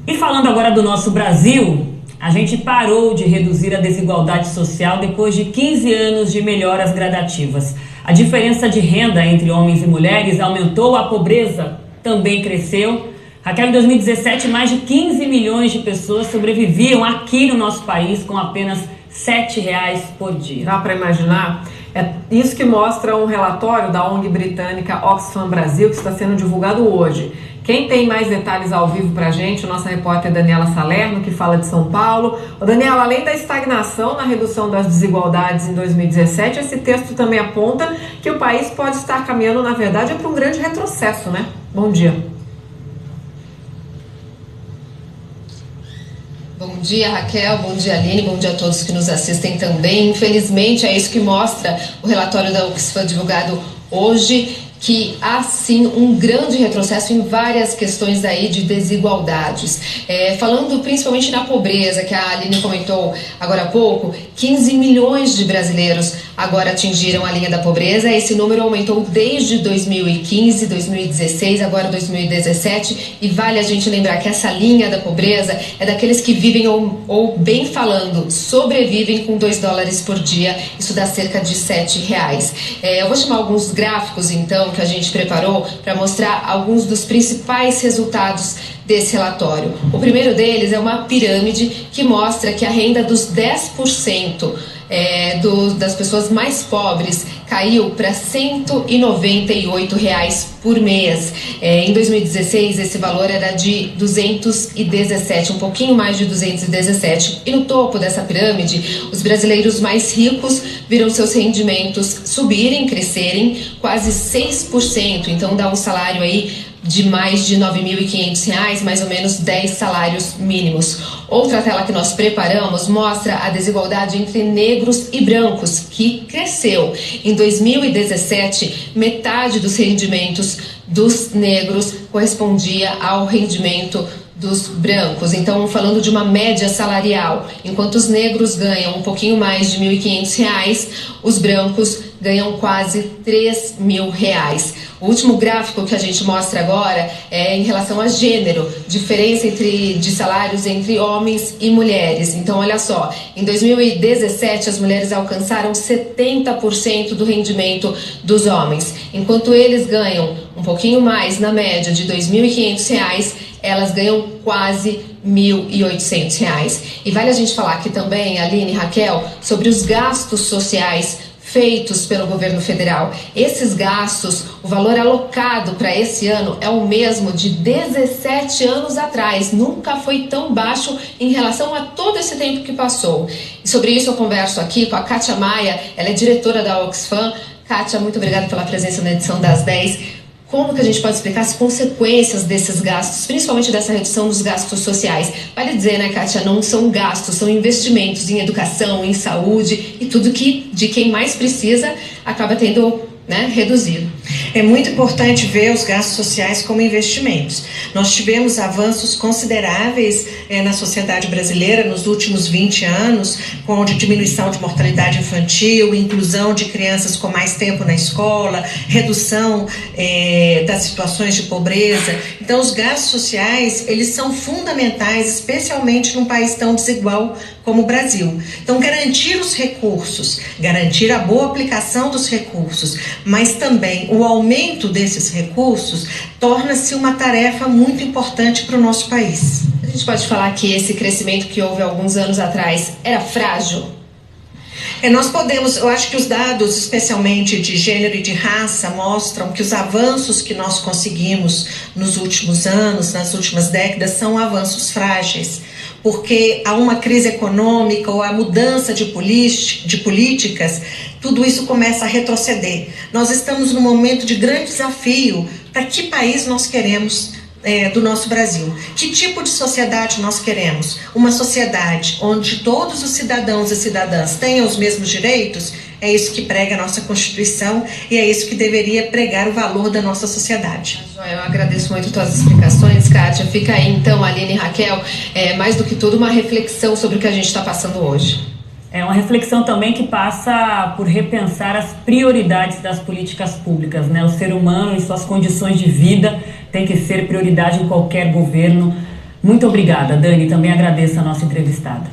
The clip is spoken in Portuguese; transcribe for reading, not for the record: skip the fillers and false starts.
E falando agora do nosso Brasil, a gente parou de reduzir a desigualdade social depois de 15 anos de melhoras gradativas. A diferença de renda entre homens e mulheres aumentou, a pobreza também cresceu. Raquel, em 2017, mais de 15 milhões de pessoas sobreviviam aqui no nosso país com apenas R$ 7 por dia. Dá para imaginar? É isso que mostra um relatório da ONG britânica Oxfam Brasil, que está sendo divulgado hoje. Quem tem mais detalhes ao vivo para a gente, nossa repórter Daniela Salerno, que fala de São Paulo. Daniela, além da estagnação na redução das desigualdades em 2017, esse texto também aponta que o país pode estar caminhando, na verdade, para um grande retrocesso, né? Bom dia. Bom dia, Raquel, bom dia, Aline, bom dia a todos que nos assistem também. Infelizmente, é isso que mostra o relatório da Oxfam divulgado hoje, que há sim um grande retrocesso em várias questões aí de desigualdades. Falando principalmente na pobreza, que a Aline comentou agora há pouco, 15 milhões de brasileiros agora atingiram a linha da pobreza. Esse número aumentou desde 2015, 2016, agora 2017, e vale a gente lembrar que essa linha da pobreza é daqueles que vivem ou bem falando, sobrevivem com $2 por dia, isso dá cerca de R$7. Eu vou chamar alguns gráficos então que a gente preparou para mostrar alguns dos principais resultados desse relatório. O primeiro deles é uma pirâmide que mostra que a renda dos 10% das pessoas mais pobres caiu para R$ 198 por mês. Em 2016, esse valor era de 217, um pouquinho mais de 217. E no topo dessa pirâmide, os brasileiros mais ricos viram seus rendimentos subirem, crescerem quase 6%. Então dá um salário aí de mais de R$ 9.500, mais ou menos 10 salários mínimos. Outra tela que nós preparamos mostra a desigualdade entre negros e brancos, que cresceu. Em 2017, metade dos rendimentos dos negros correspondia ao rendimento dos brancos. Então, falando de uma média salarial, enquanto os negros ganham um pouquinho mais de R$ 1.500, os brancos ganham quase R$3.000. O último gráfico que a gente mostra agora é em relação a gênero, diferença de salários entre homens e mulheres. Então, olha só, em 2017 as mulheres alcançaram 70% do rendimento dos homens. Enquanto eles ganham um pouquinho mais, na média de R$ 2.500, elas ganham quase R$ 1.800. E vale a gente falar aqui também, Aline e Raquel, sobre os gastos sociais feitos pelo governo federal. Esses gastos, o valor alocado para esse ano é o mesmo de 17 anos atrás. Nunca foi tão baixo em relação a todo esse tempo que passou. E sobre isso eu converso aqui com a Kátia Maia, ela é diretora da Oxfam. Kátia, muito obrigada pela presença na edição das 10. Como que a gente pode explicar as consequências desses gastos, principalmente dessa redução dos gastos sociais? Vale dizer, né, Kátia, não são gastos, são investimentos em educação, em saúde e tudo que de quem mais precisa acaba tendo, né, reduzido. É muito importante ver os gastos sociais como investimentos. Nós tivemos avanços consideráveis na sociedade brasileira nos últimos 20 anos, com diminuição de mortalidade infantil, inclusão de crianças com mais tempo na escola, redução das situações de pobreza. Então, os gastos sociais, eles são fundamentais, especialmente num país tão desigual como o Brasil. Então, garantir os recursos, garantir a boa aplicação dos recursos, mas também o aumento desses recursos torna-se uma tarefa muito importante para o nosso país. A gente pode falar que esse crescimento que houve alguns anos atrás era frágil? Nós podemos, eu acho que os dados, especialmente de gênero e de raça, mostram que os avanços que nós conseguimos nos últimos anos, nas últimas décadas, são avanços frágeis, porque há uma crise econômica ou a mudança de políticas, tudo isso começa a retroceder. Nós estamos num momento de grande desafio para que país nós queremos do nosso Brasil. Que tipo de sociedade nós queremos? Uma sociedade onde todos os cidadãos e cidadãs tenham os mesmos direitos? É isso que prega a nossa Constituição e é isso que deveria pregar o valor da nossa sociedade. Eu agradeço muito todas as explicações, Kátia. Fica aí então, Aline e Raquel, mais do que tudo uma reflexão sobre o que a gente está passando hoje. É uma reflexão também que passa por repensar as prioridades das políticas públicas, né? O ser humano e suas condições de vida tem que ser prioridade em qualquer governo. Muito obrigada, Dani. Também agradeço a nossa entrevistada.